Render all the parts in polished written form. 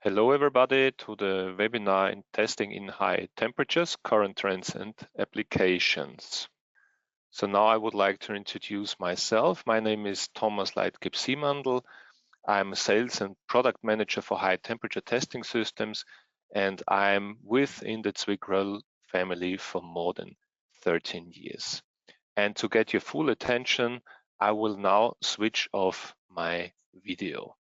Hello everybody to the webinar in testing in high temperatures, current trends and applications. So now I would like to introduce myself. My name is Thomas Leitgeb-Siemandl. I'm a sales and product manager for high temperature testing systems, and I'm within the Zwick family for more than 13 years. And to get your full attention, I will now switch off my video.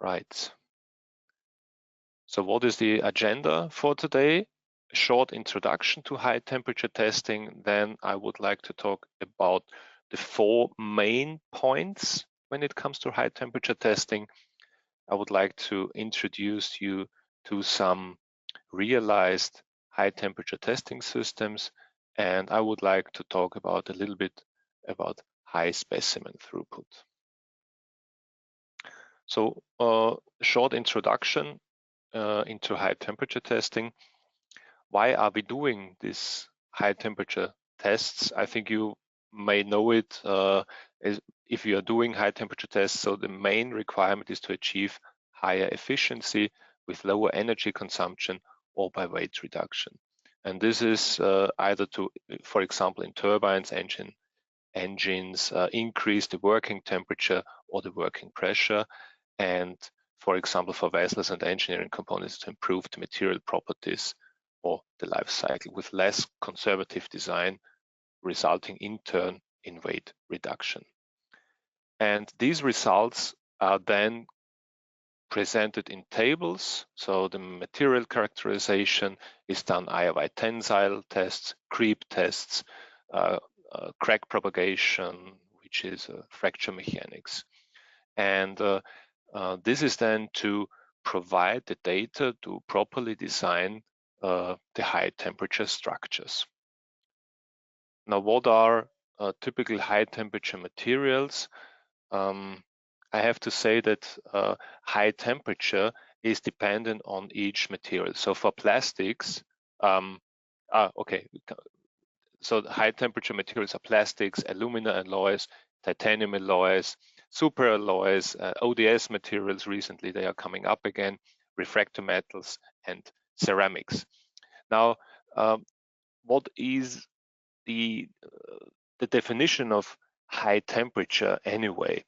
Right. So what is the agenda for today? A short introduction to high temperature testing. Then I would like to talk about the 4 main points when it comes to high temperature testing. I would like to introduce you to some realized high temperature testing systems. And I would like to talk about a little bit about high specimen throughput. So short introduction into high temperature testing. Why are we doing these high temperature tests? I think you may know it if you are doing high temperature tests. So the main requirement is to achieve higher efficiency with lower energy consumption or by weight reduction. And this is either to, for example, in turbines, engines, increase the working temperature or the working pressure. And for example, for vessels and engineering components to improve the material properties or the life cycle with less conservative design, resulting in turn in weight reduction. And these results are then presented in tables. So the material characterization is done either by tensile tests, creep tests, crack propagation, which is fracture mechanics. And this is then to provide the data to properly design the high temperature structures. Now, what are typical high temperature materials? I have to say that high temperature is dependent on each material. So for plastics, so the high temperature materials are plastics, alumina alloys, titanium alloys, super alloys, ODS materials. Recently they are coming up again, refractory metals and ceramics. Now, what is the definition of high temperature anyway?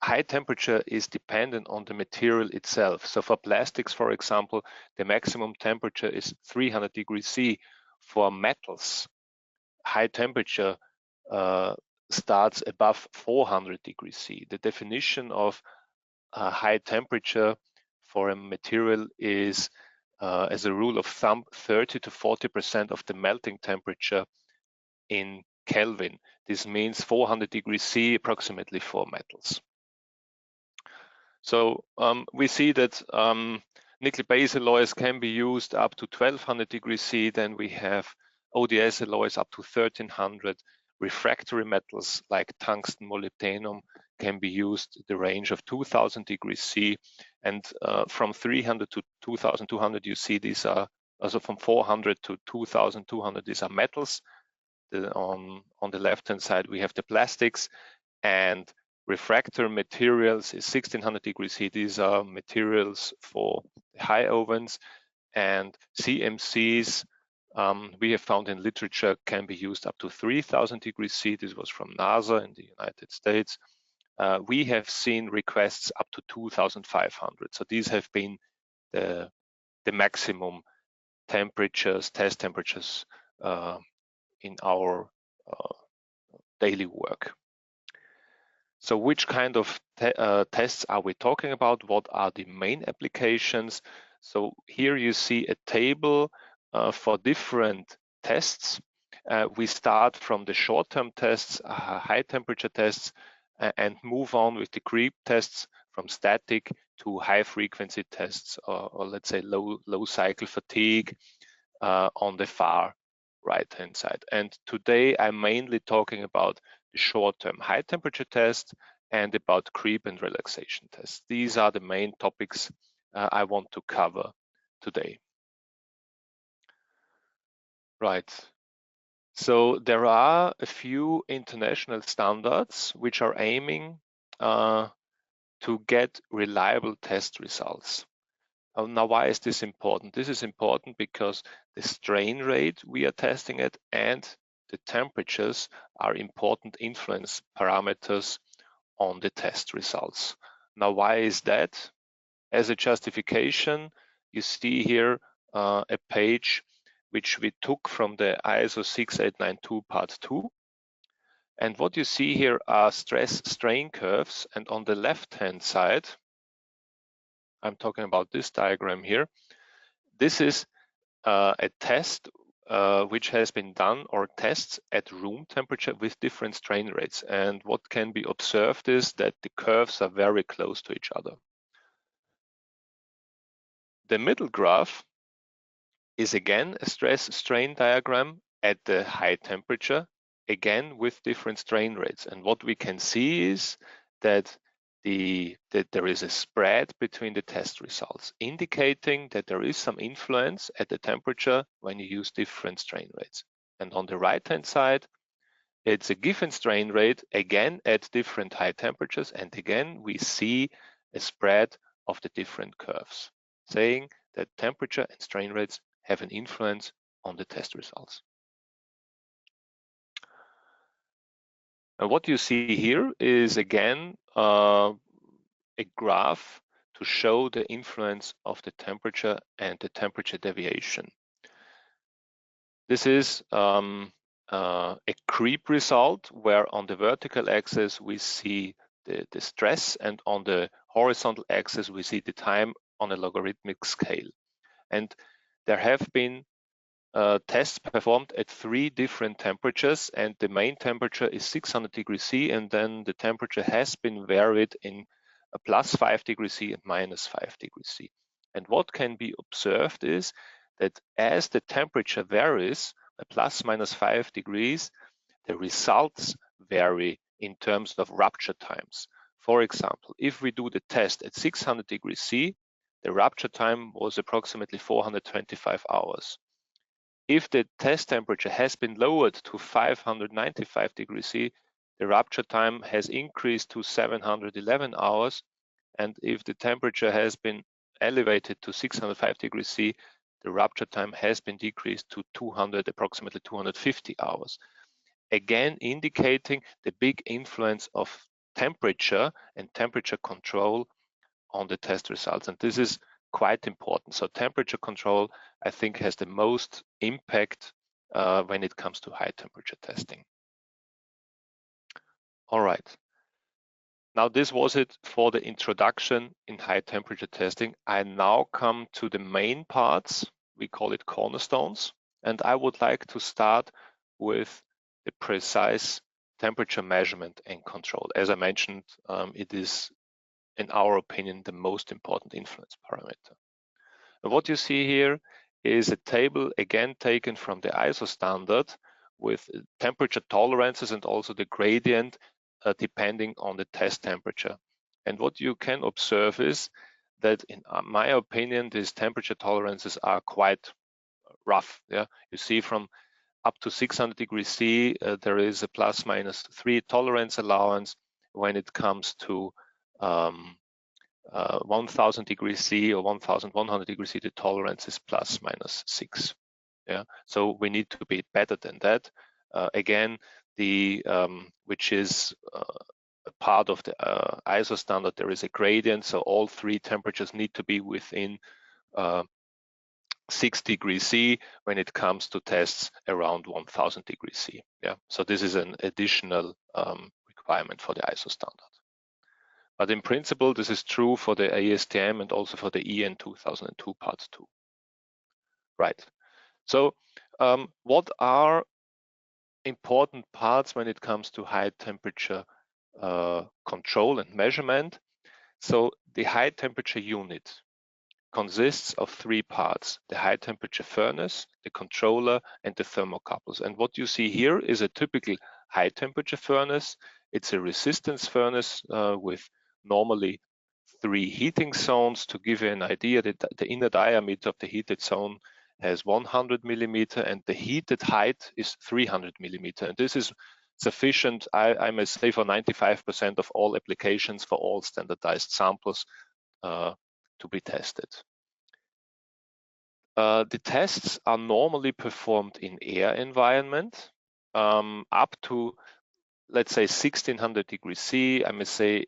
High temperature is dependent on the material itself. So for plastics, for example, the maximum temperature is 300 degrees C. For metals, high temperature starts above 400 degrees C. The definition of high temperature for a material is, as a rule of thumb, 30 to 40% of the melting temperature in Kelvin. This means 400 degrees C approximately for metals. So we see that nickel base alloys can be used up to 1200 degrees C. Then we have ODS alloys up to 1300. Refractory metals like tungsten, molybdenum can be used the range of 2000 degrees C. And from 300 to 2200, you see these are, also from 400 to 2200, these are metals. On the left-hand side, we have the plastics, and refractory materials is 1600 degrees C. These are materials for high ovens, and CMCs we have found in literature can be used up to 3000 degrees C. This was from NASA in the United States. We have seen requests up to 2500. So these have been the maximum temperatures, test temperatures in our daily work. So which kind of tests are we talking about? What are the main applications? So here you see a table for different tests. We start from the short-term tests, high temperature tests, and move on with the creep tests from static to high frequency tests, or let's say low cycle fatigue on the far right-hand side. And today I'm mainly talking about the short-term high temperature test and about creep and relaxation tests. These are the main topics I want to cover today. Right. So there are a few international standards which are aiming to get reliable test results. Now, why is this important? This is important because the strain rate we are testing at and the temperatures are important influence parameters on the test results. Now, why is that? As a justification, you see here a page which we took from the ISO 6892 Part 2. And what you see here are stress strain curves. And on the left-hand side, I'm talking about this diagram here. This is a test which has been done, or tests at room temperature with different strain rates. And what can be observed is that the curves are very close to each other. The middle graph is again a stress strain diagram at the high temperature, again with different strain rates. And what we can see is that there is a spread between the test results, indicating that there is some influence at the temperature when you use different strain rates. And on the right-hand side, it's a given strain rate, again at different high temperatures, and again we see a spread of the different curves, saying that temperature and strain rates have an influence on the test results. And what you see here is again a graph to show the influence of the temperature and the temperature deviation. This is a creep result where on the vertical axis we see the stress, and on the horizontal axis we see the time on a logarithmic scale. And there have been tests performed at 3 different temperatures, and the main temperature is 600 degrees C, and then the temperature has been varied in a +5 degrees C and -5 degrees C. And what can be observed is that as the temperature varies by ±5 degrees, the results vary in terms of rupture times. For example, if we do the test at 600 degrees C, the rupture time was approximately 425 hours. If the test temperature has been lowered to 595 degrees C, the rupture time has increased to 711 hours. And if the temperature has been elevated to 605 degrees C, the rupture time has been decreased to approximately 250 hours. Again, indicating the big influence of temperature and temperature control on the test results. And this is quite important. So temperature control, I think, has the most impact when it comes to high temperature testing. All right. Now, this was it for the introduction in high temperature testing. I now come to the main parts. We call it cornerstones. And I would like to start with the precise temperature measurement and control. As I mentioned, it is, in our opinion, the most important influence parameter. And what you see here is a table, again taken from the ISO standard, with temperature tolerances and also the gradient depending on the test temperature. And what you can observe is that, in my opinion, these temperature tolerances are quite rough. Yeah, you see from up to 600 degrees C, there is a ±3 tolerance allowance. When it comes to 1000 degrees C or 1100 degrees C, the tolerance is ±6. Yeah, so we need to be better than that. Again, which is a part of the ISO standard, there is a gradient, so all 3 temperatures need to be within 6 degrees C when it comes to tests around 1000 degrees C. Yeah, so this is an additional requirement for the ISO standard. But in principle, this is true for the ASTM and also for the EN 2002 Part 2. Right. So what are important parts when it comes to high temperature control and measurement? So the high temperature unit consists of 3 parts: the high temperature furnace, the controller, and the thermocouples. And what you see here is a typical high temperature furnace. It's a resistance furnace with normally 3 heating zones. To give you an idea, that the inner diameter of the heated zone has 100 millimeter and the heated height is 300 millimeter. And this is sufficient, I must say, for 95% of all applications for all standardized samples to be tested. The tests are normally performed in air environment up to, let's say, 1600 degrees C. I must say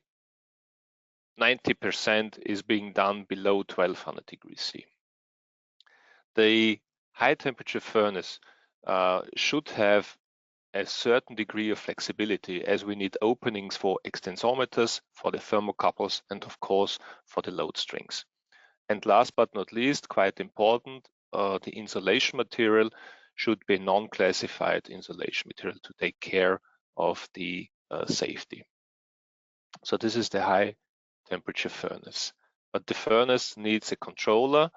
90% is being done below 1200 degrees C. The high temperature furnace should have a certain degree of flexibility, as we need openings for extensometers, for the thermocouples, and of course for the load strings. And last but not least, quite important, the insulation material should be non-classified insulation material to take care of the safety. So this is the high temperature furnace. But the furnace needs a controller.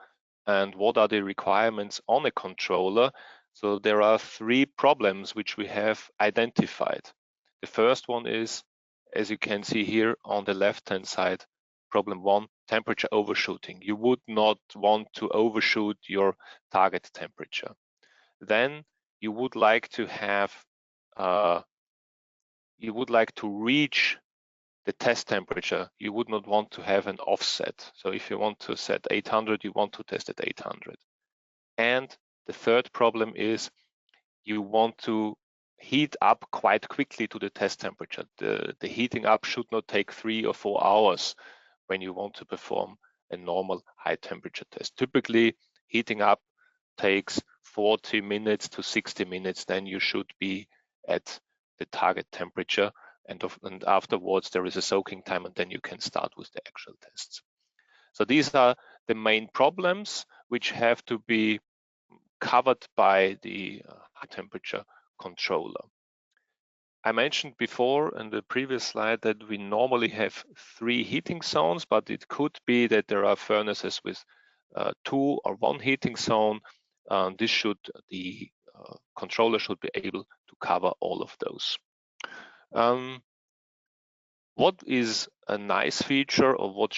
And what are the requirements on a controller? So there are three problems which we have identified. The first one is, as you can see here on the left-hand side, problem one, temperature overshooting. You would not want to overshoot your target temperature. Then you would like to have, you would like to reach the test temperature. You would not want to have an offset. So if you want to set 800, you want to test at 800. And the third problem is you want to heat up quite quickly to the test temperature. The heating up should not take 3 or 4 hours when you want to perform a normal high temperature test. Typically, heating up takes 40 minutes to 60 minutes, then you should be at the target temperature. And afterwards, there is a soaking time, and then you can start with the actual tests. So these are the main problems which have to be covered by the high temperature controller. I mentioned before in the previous slide that we normally have 3 heating zones, but it could be that there are furnaces with 2 or 1 heating zone. The controller should be able to cover all of those. What is a nice feature, or what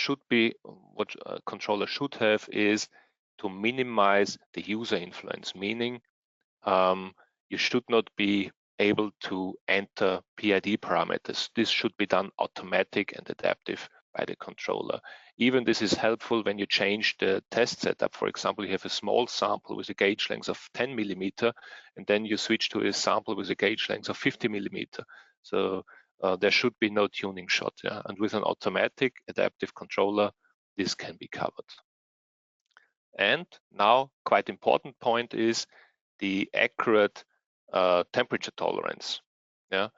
a controller should have, is to minimize the user influence, meaning you should not be able to enter PID parameters. This should be done automatic and adaptive by the controller. Even this is helpful when you change the test setup. For example, you have a small sample with a gauge length of 10 millimeter, and then you switch to a sample with a gauge length of 50 millimeter. So there should be no tuning shot. Yeah? And with an automatic adaptive controller, this can be covered. And now, quite important point is the accurate temperature tolerance. Yeah,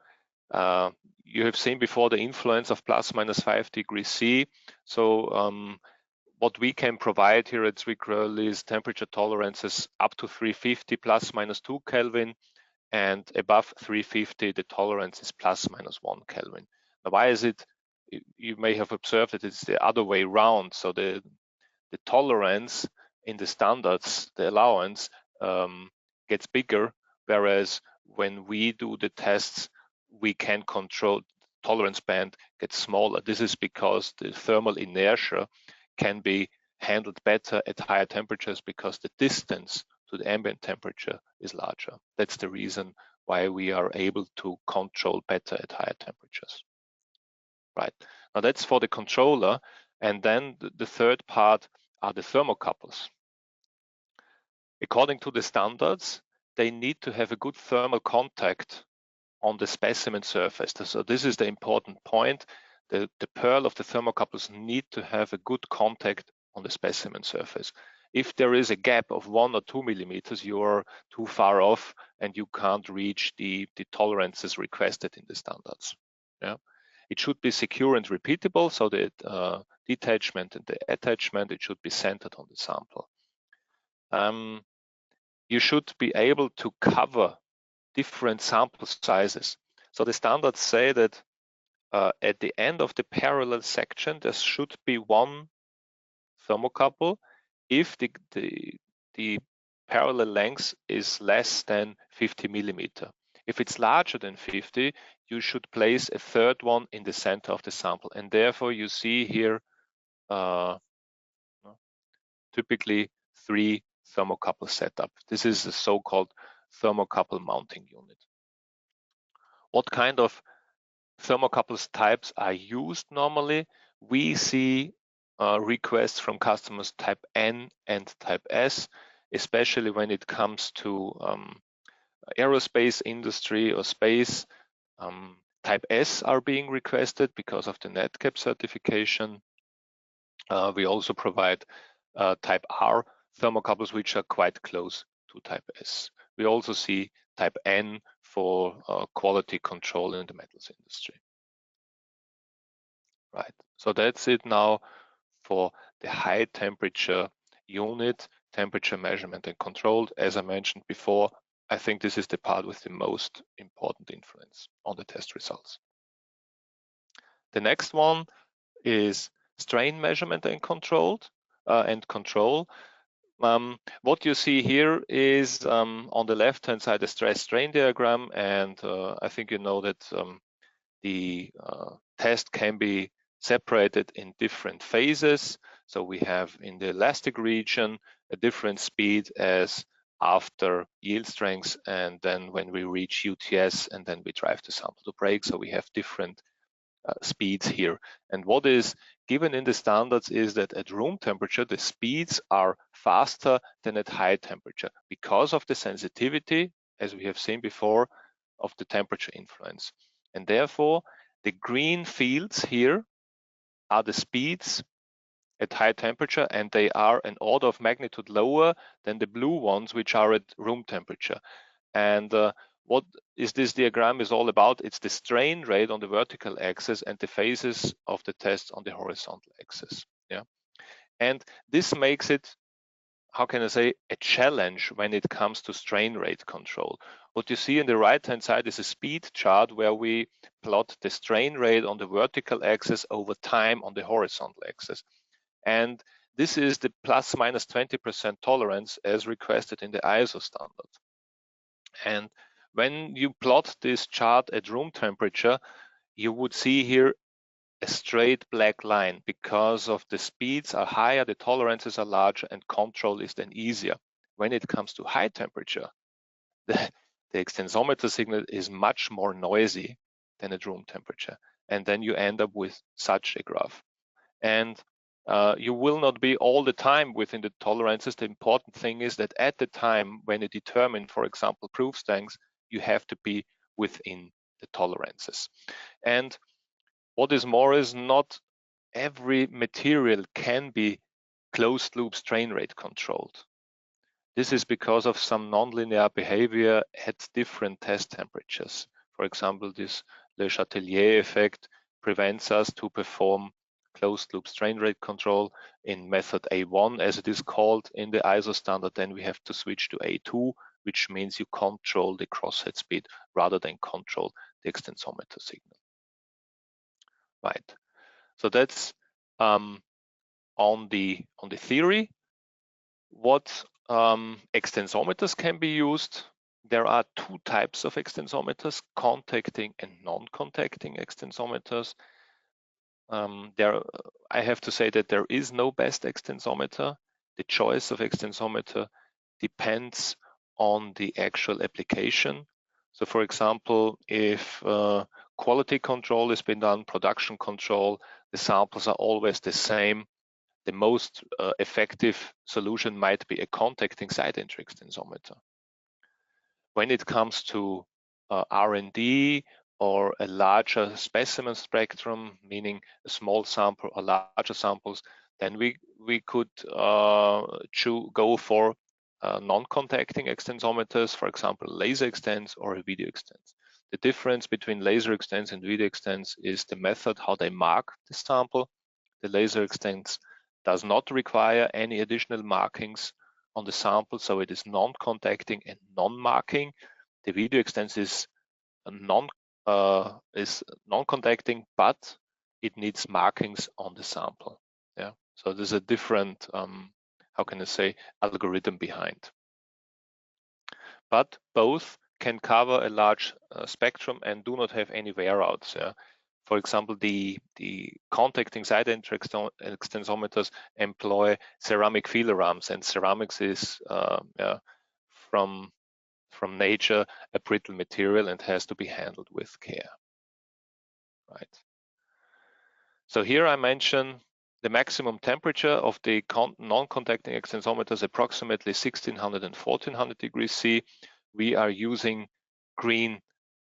you have seen before the influence of ±5 degrees C. So what we can provide here at Zwickgröll is temperature tolerances up to 350 ±2 Kelvin, and above 350 the tolerance is ±1 Kelvin. Now, why is it? You may have observed that it's the other way around. So the tolerance in the standards, the allowance, gets bigger, whereas when we do the tests, we can control the tolerance band gets smaller. This is because the thermal inertia can be handled better at higher temperatures because the distance to the ambient temperature is larger. That's the reason why we are able to control better at higher temperatures. Right, now that's for the controller. And then the third part are the thermocouples. According to the standards, they need to have a good thermal contact on the specimen surface. So this is the important point. The pearl of the thermocouples need to have a good contact on the specimen surface. If there is a gap of 1 or 2 millimeters, you are too far off and you can't reach the tolerances requested in the standards. Yeah. It should be secure and repeatable, so the detachment and the attachment, it should be centered on the sample. You should be able to cover different sample sizes. So the standards say that at the end of the parallel section, there should be 1 thermocouple if the parallel length is less than 50 millimeter. If it's larger than 50, you should place a third one in the center of the sample. And therefore you see here typically 3 thermocouple setup. This is the so-called thermocouple mounting unit. What kind of thermocouples types are used normally? We see requests from customers type N and type S, especially when it comes to aerospace industry or space. Type S are being requested because of the NetCap certification. We also provide type R thermocouples, which are quite close to type S. We also see type N for quality control in the metals industry. Right, so that's it now for the high temperature unit, temperature measurement and control. As I mentioned before, I think this is the part with the most important influence on the test results. The next one is strain measurement and control. What you see here is on the left-hand side a stress strain diagram, and I think you know that the test can be separated in different phases. So we have in the elastic region a different speed as after yield strength, and then when we reach UTS and then we drive the sample to break. So we have different speeds here. And what is given in the standards is that at room temperature, the speeds are faster than at high temperature because of the sensitivity, as we have seen before, of the temperature influence. And therefore, the green fields here are the speeds at high temperature, and they are an order of magnitude lower than the blue ones, which are at room temperature. And what is this diagram is all about? It's the strain rate on the vertical axis and the phases of the test on the horizontal axis. Yeah, and this makes it, how can I say, a challenge when it comes to strain rate control. What you see on the right-hand side is a speed chart where we plot the strain rate on the vertical axis over time on the horizontal axis. And this is the plus minus 20% tolerance as requested in the ISO standard. And when you plot this chart at room temperature, you would see here a straight black line because of the speeds are higher, the tolerances are larger, and control is then easier. When it comes to high temperature, the extensometer signal is much more noisy than at room temperature. And then you end up with such a graph. And you will not be all the time within the tolerances. The important thing is that at the time when you determine, for example, proof strengths, you have to be within the tolerances. And what is more is not every material can be closed loop strain rate controlled. This is because of some nonlinear behavior at different test temperatures. For example, this Le Chatelier effect prevents us to perform closed loop strain rate control in method A1, as it is called in the ISO standard. Then we have to switch to A2, which means you control the crosshead speed rather than control the extensometer signal. Right. So that's on the theory. What extensometers can be used? There are two types of extensometers: contacting and non-contacting extensometers. I have to say that there is no best extensometer. The choice of extensometer depends on the actual application. So for example, if quality control has been done, production control, the samples are always the same, the most effective solution might be a contacting side entry extensometer. When it comes to R&D or a larger specimen spectrum, meaning a small sample or larger samples, then we could go for non-contacting extensometers, for example, laser extents or a video extents. The difference between laser extents and video extents is the method how they mark the sample. The laser extents does not require any additional markings on the sample, so it is non-contacting and non-marking. The video extents is non-contacting, but it needs markings on the sample. Yeah, so there's a different, how can I say, algorithm behind. But both can cover a large spectrum and do not have any wear outs. Yeah? For example, the contacting side entry extensometers employ ceramic feeler arms, and ceramics is from from nature a brittle material and has to be handled with care. Right. So here I mention the maximum temperature of the non-contacting extensometer is approximately 1600 and 1400 degrees C. We are using green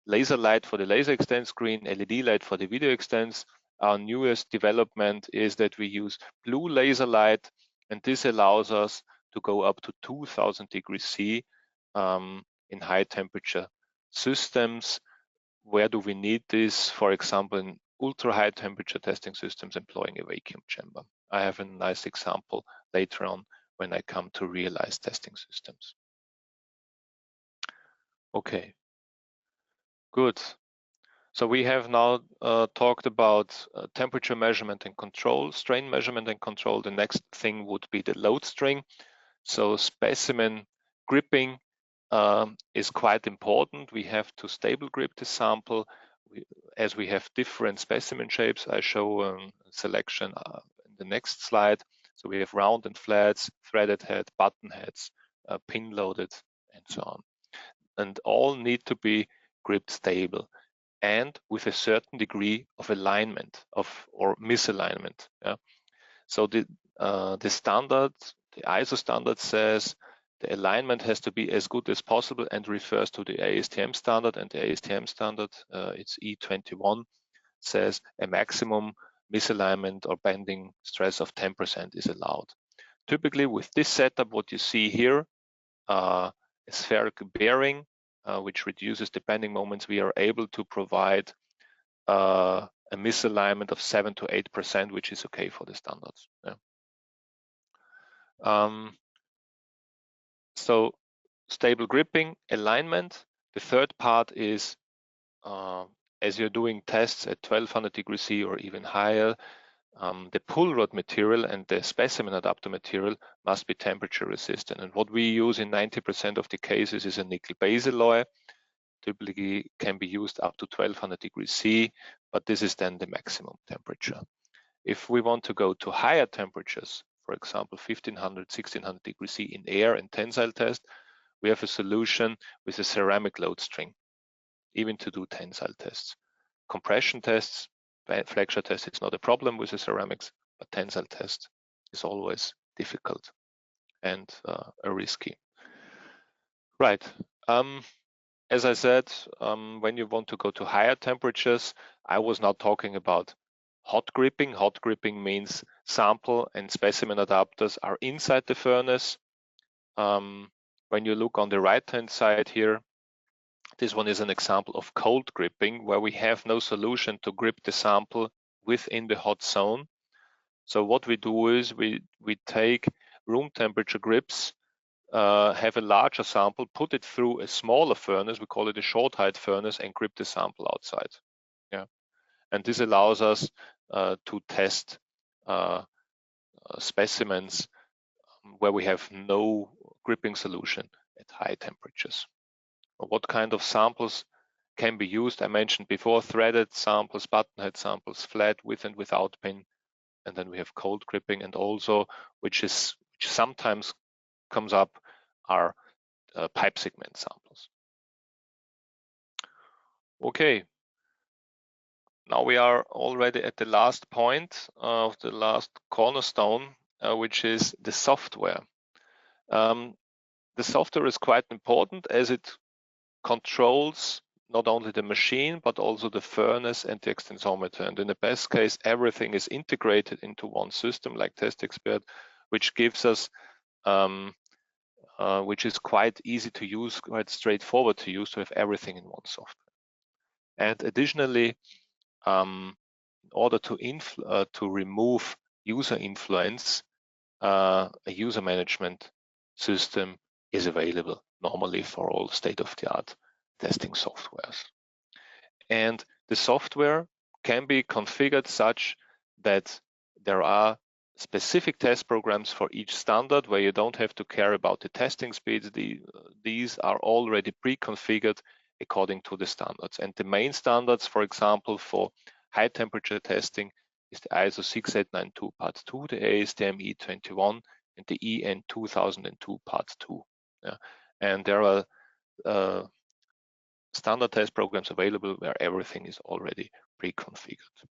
laser light for the laser extends, green LED light for the video extends. Our newest development is that we use blue laser light, and this allows us to go up to 2000 degrees C in high temperature systems. Where do we need this? For example, in ultra high temperature testing systems employing a vacuum chamber. I have a nice example later on when I come to realized testing systems. Okay, good. So we have now talked about temperature measurement and control, strain measurement and control. The next thing would be the load string. So specimen gripping is quite important. We have to stable grip the sample. As we have different specimen shapes, I show a selection in the next slide. So we have round and flats, threaded head, button heads, pin loaded, and so on. And all need to be grip stable and with a certain degree of alignment or misalignment. Yeah? So the standard, the ISO standard says the alignment has to be as good as possible and refers to the ASTM standard, and the ASTM standard, it's E21, says a maximum misalignment or bending stress of 10% is allowed. Typically with this setup, what you see here, a spherical bearing, which reduces the bending moments, we are able to provide a misalignment of 7 to 8%, which is okay for the standards. Yeah. So stable gripping, alignment. The third part is as you're doing tests at 1200 degrees C or even higher, the pull rod material and the specimen adapter material must be temperature resistant. And what we use in 90% of the cases is a nickel base alloy. Typically can be used up to 1200 degrees C, but this is then the maximum temperature. If we want to go to higher temperatures, for example, 1500, 1600 degrees C in air and tensile test, we have a solution with a ceramic load string, even to do tensile tests. Compression tests, flexure test is not a problem with the ceramics, but tensile test is always difficult and risky. Right. As I said, when you want to go to higher temperatures, I was not talking about hot gripping. Hot gripping means sample and specimen adapters are inside the furnace. When you look on the right-hand side here, this one is an example of cold gripping, where we have no solution to grip the sample within the hot zone. So what we do is we take room temperature grips, have a larger sample, put it through a smaller furnace, we call it a short height furnace, and grip the sample outside. Yeah, and this allows us to test specimens where we have no gripping solution at high temperatures. What kind of samples can be used? I mentioned before, threaded samples, button head samples, flat with and without pin, and then we have cold gripping, and also which sometimes comes up are pipe segment samples. Okay, now we are already at the last point of the last cornerstone, which is the software. The software is quite important as it controls not only the machine, but also the furnace and the extensometer. And in the best case, everything is integrated into one system like TestExpert, which gives us, which is quite easy to use, quite straightforward to use, to have everything in one software. And additionally, in order to remove user influence, a user management system is available normally for all state-of-the-art testing softwares. And the software can be configured such that there are specific test programs for each standard where you don't have to care about the testing speeds. These are already pre-configured according to the standards. And the main standards, for example, for high temperature testing is the ISO 6892 Part 2, the ASTM E21, and the EN 2002 Part 2. Yeah. And there are standard test programs available where everything is already pre-configured.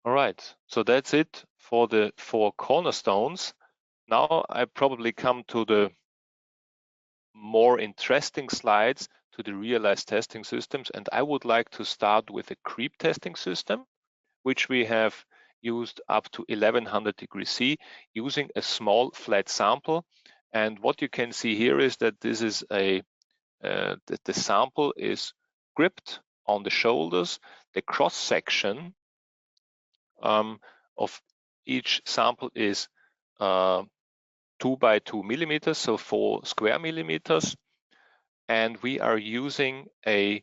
All right, so that's it for the 4 cornerstones. Now I probably come to the more interesting slides, to the realized testing systems, and I would like to start with a creep testing system, which we have used up to 1100 degrees C using a small flat sample. And what you can see here is that this is the sample is gripped on the shoulders. The cross section of each sample is 2 by 2 millimeters, so 4 square millimeters. And we are using a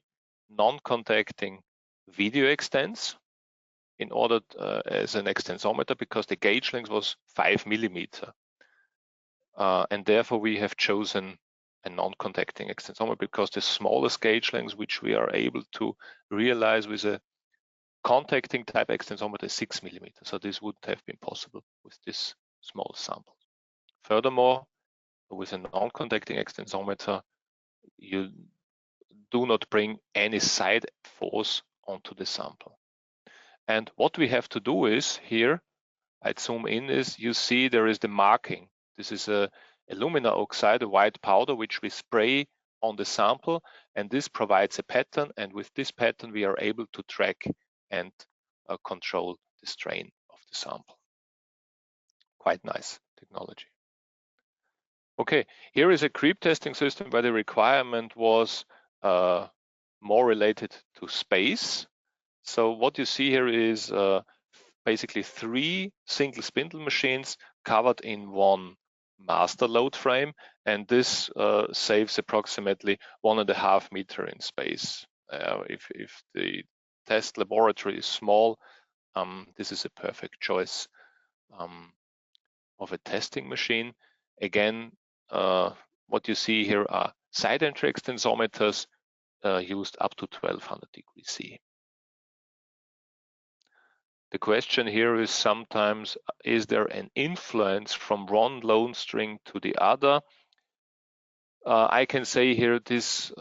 non-contacting video extens in order as an extensometer, because the gauge length was 5 millimeter. And therefore we have chosen a non-contacting extensometer because the smallest gauge length which we are able to realize with a contacting type extensometer is 6 millimeters. So this wouldn't have been possible with this small sample. Furthermore, with a non-contacting extensometer, you do not bring any side force onto the sample. And what we have to do is here, I'd zoom in, is you see there is the marking. This is a alumina oxide, a white powder, which we spray on the sample, and this provides a pattern. And with this pattern, we are able to track and control the strain of the sample. Quite nice technology. Okay, here is a creep testing system where the requirement was more related to space. So what you see here is basically 3 single spindle machines covered in one master load frame, and this saves approximately 1.5 meters in space. If the test laboratory is small, this is a perfect choice of a testing machine. Again, what you see here are side entry extensometers used up to 1200 degrees C. The question here is sometimes, is there an influence from one load string to the other? I can say here this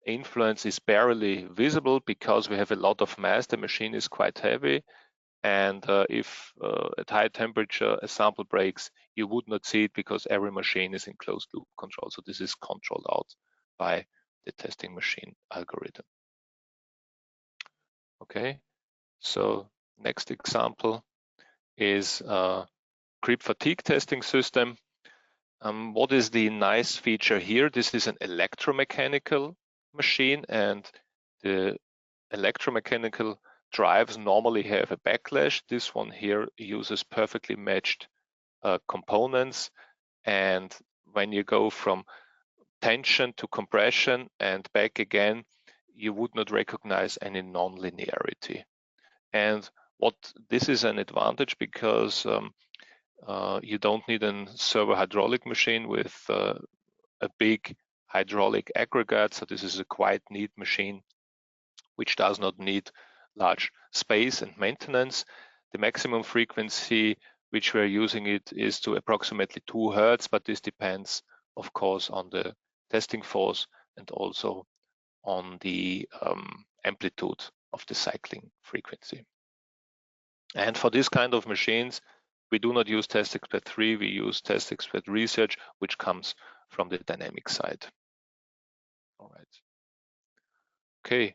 influence is barely visible because we have a lot of mass. The machine is quite heavy, and if at high temperature a sample breaks, you would not see it because every machine is in closed loop control. So this is controlled out by the testing machine algorithm. Okay, so next example is creep fatigue testing system. What is the nice feature here? This is an electromechanical machine, and the electromechanical drives normally have a backlash. This one here uses perfectly matched components, and when you go from tension to compression and back again, you would not recognize any non-linearity. And what this is an advantage because you don't need a servo hydraulic machine with a big hydraulic aggregate. So this is a quite neat machine which does not need large space and maintenance. The maximum frequency which we're using it is to approximately 2 Hertz, but this depends, of course, on the testing force and also on the amplitude of the cycling frequency. And for this kind of machines, we do not use TestExpert 3, we use TestExpert Research, which comes from the dynamic side. All right. Okay,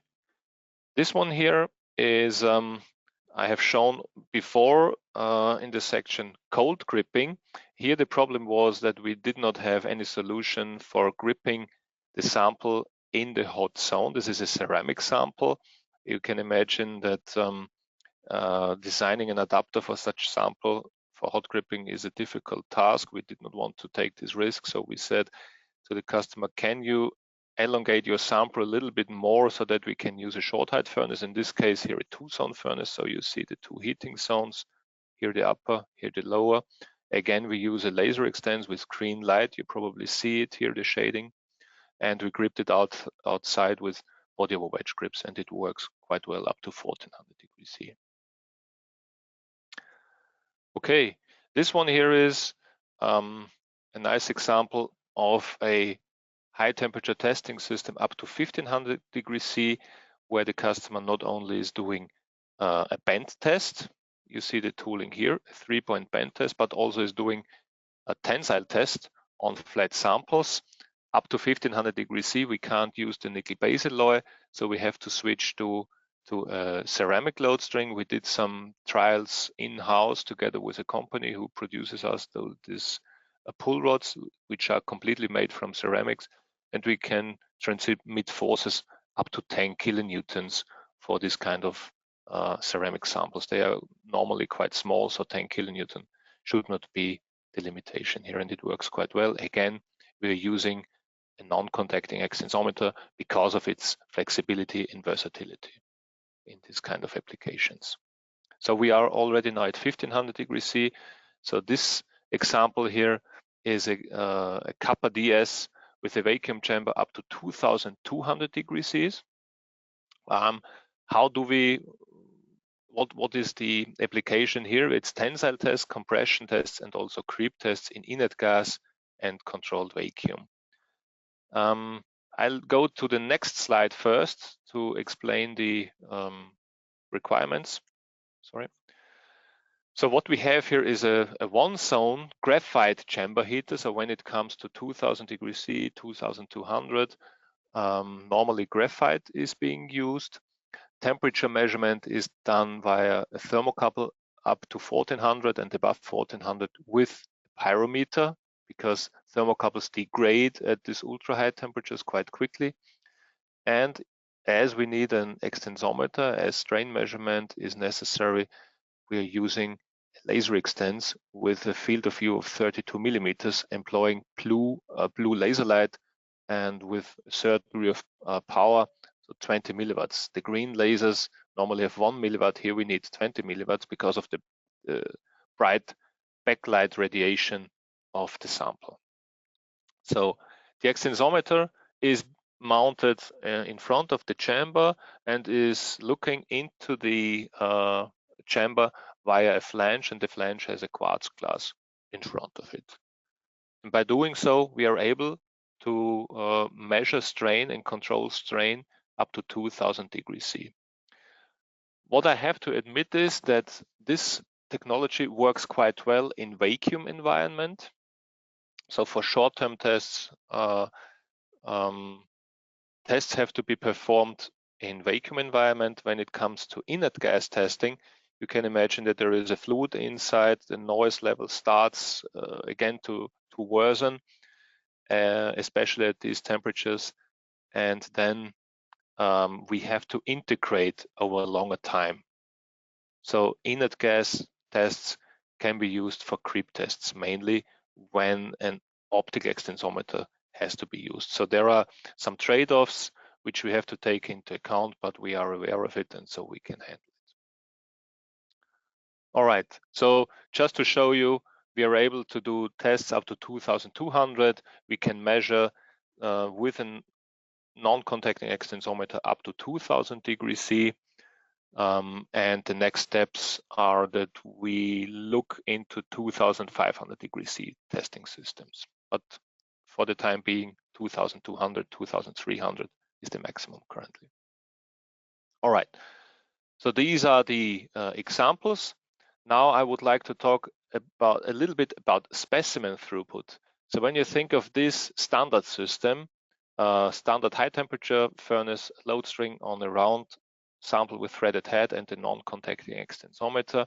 this one here is, I have shown before in the section cold gripping. Here the problem was that we did not have any solution for gripping the sample in the hot zone. This is a ceramic sample. You can imagine that designing an adapter for such sample for hot gripping is a difficult task. We did not want to take this risk, so we said to the customer, can you elongate your sample a little bit more so that we can use a short height furnace? In this case here, a 2-zone furnace, so you see the 2 heating zones, here the upper, here the lower. Again, we use a laser extends with green light. You probably see it here, the shading, and we gripped it outside with body over wedge grips, and it works quite well up to 1400 degrees C. Okay, this one here is a nice example of a high temperature testing system up to 1500 degrees C, where the customer not only is doing a bend test, you see the tooling here, a 3-point bend test, but also is doing a tensile test on flat samples. Up to 1500 degrees C, we can't use the nickel base alloy, so we have to switch to a ceramic load string. We did some trials in-house together with a company who produces us these pull rods, which are completely made from ceramics, and we can transmit forces up to 10 kilonewtons for this kind of ceramic samples. They are normally quite small, so 10 kilonewton should not be the limitation here, and it works quite well. Again, we're using a non-contacting extensometer because of its flexibility and versatility in this kind of applications. So we are already now at 1500 degrees C. So this example here is a Kappa DS with a vacuum chamber up to 2200 degrees C. How do we, what is the application here? It's tensile tests, compression tests, and also creep tests in inert gas and controlled vacuum. I'll go to the next slide first to explain the requirements. Sorry. So what we have here is a one-zone graphite chamber heater. So when it comes to 2000 degrees C, 2200, normally graphite is being used. Temperature measurement is done via a thermocouple up to 1400 and above 1400 with pyrometer, because thermocouples degrade at these ultra high temperatures quite quickly. And as we need an extensometer, as strain measurement is necessary, we are using laser extends with a field of view of 32 millimeters, employing blue laser light and with a certain degree of power, so 20 milliwatts. The green lasers normally have 1 milliwatt. Here we need 20 milliwatts because of the bright backlight radiation of the sample. So the extensometer is mounted in front of the chamber and is looking into the chamber via a flange, and the flange has a quartz glass in front of it. And by doing so, we are able to measure strain and control strain up to 2000 degrees C. What I have to admit is that this technology works quite well in vacuum environment. So for short-term tests, tests have to be performed in vacuum environment. When it comes to inert gas testing, you can imagine that there is a fluid inside, the noise level starts again to worsen, especially at these temperatures. And then we have to integrate over a longer time. So inert gas tests can be used for creep tests, mainly when an optical extensometer has to be used. So there are some trade-offs which we have to take into account, but we are aware of it, and so we can handle it. All right, so just to show you, we are able to do tests up to 2200. We can measure with a non-contacting extensometer up to 2000 degrees C. And the next steps are that we look into 2500 degrees C testing systems. But for the time being, 2200, 2300 is the maximum currently. All right, so these are the examples. Now I would like to talk about a little bit about specimen throughput. So when you think of this standard system, standard high temperature furnace load string on a round sample with threaded head and the non-contacting extensometer,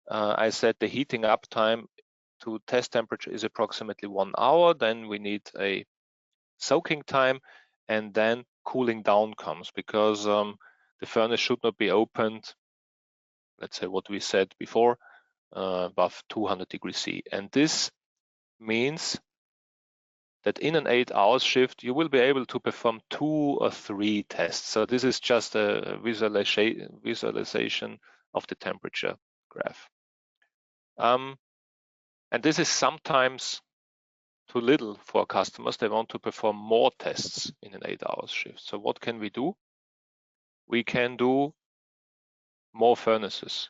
I said the heating up time to test temperature is approximately 1 hour. Then we need a soaking time, and then cooling down comes, because the furnace should not be opened, let's say what we said before, above 200 degrees C. And this means that in an 8-hour shift, you will be able to perform 2 or 3 tests. So this is just a visualization of the temperature graph. And this is sometimes too little for customers. They want to perform more tests in an 8-hour shift. So what can we do? We can do more furnaces.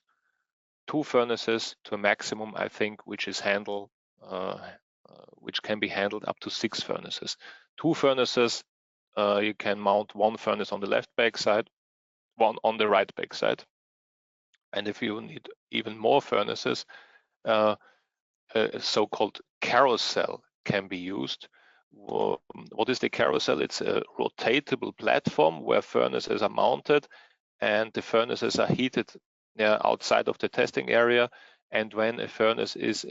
2 furnaces to a maximum, I think, which is which can be handled up to 6 furnaces. 2 furnaces, you can mount 1 furnace on the left backside, 1 on the right backside. And if you need even more furnaces, a so-called carousel can be used. What is the carousel? It's a rotatable platform where furnaces are mounted and the furnaces are heated outside of the testing area. And when a furnace is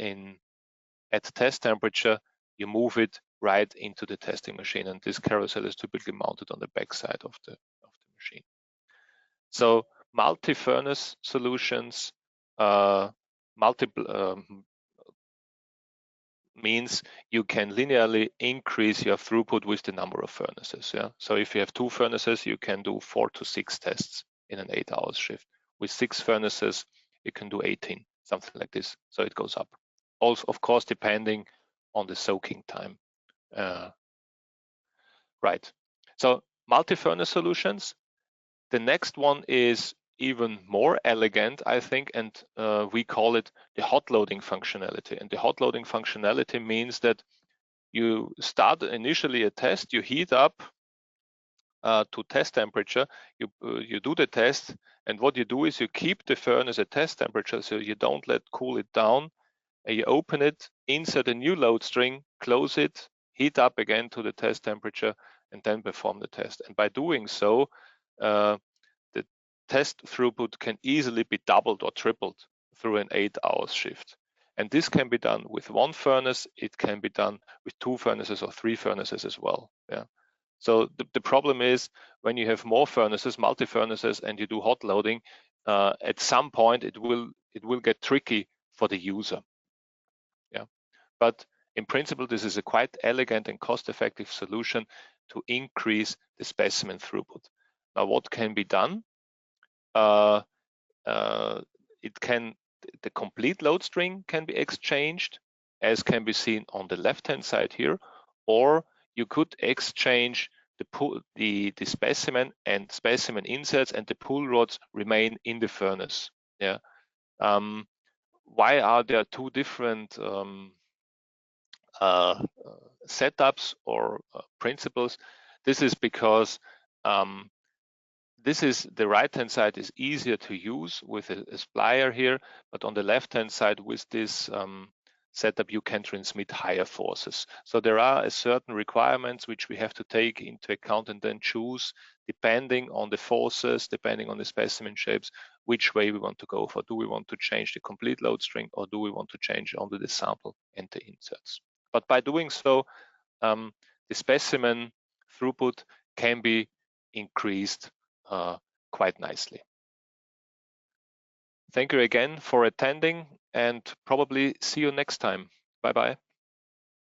at test temperature, you move it right into the testing machine. And this carousel is typically mounted on the backside of the machine. So multi-furnace solutions, multiple means you can linearly increase your throughput with the number of furnaces. Yeah. So if you have 2 furnaces, you can do 4 to 6 tests in an 8-hour shift. With 6 furnaces, you can do 18, something like this. So it goes up. Also, of course, depending on the soaking time. Right. So multi-furnace solutions. The next one is even more elegant, I think, and we call it the hot loading functionality. And the hot loading functionality means that you start initially a test, you heat up to test temperature, you do the test, and what you do is you keep the furnace at test temperature, so you don't let cool it down, and you open it, insert a new load string, close it, heat up again to the test temperature, and then perform the test. And by doing so, the test throughput can easily be doubled or tripled through an 8-hour shift. And this can be done with 1 furnace, it can be done with 2 furnaces or 3 furnaces as well. Yeah. So the problem is when you have more furnaces, multi-furnaces, and you do hot loading, at some point it will get tricky for the user. Yeah. But in principle, this is a quite elegant and cost-effective solution to increase the specimen throughput. Now, what can be done? The complete load string can be exchanged, as can be seen on the left-hand side here, or you could exchange the specimen and specimen inserts, and the pull rods remain in the furnace. Yeah. Why are there 2 different setups or principles? This is because the right-hand side is easier to use with a splier here, but on the left-hand side with this setup, you can transmit higher forces. So there are certain requirements which we have to take into account and then choose, depending on the forces, depending on the specimen shapes, which way we want to go for. Do we want to change the complete load string, or do we want to change only the sample and the inserts? But by doing so, the specimen throughput can be increased quite nicely. Thank you again for attending, and probably see you next time. Bye-bye.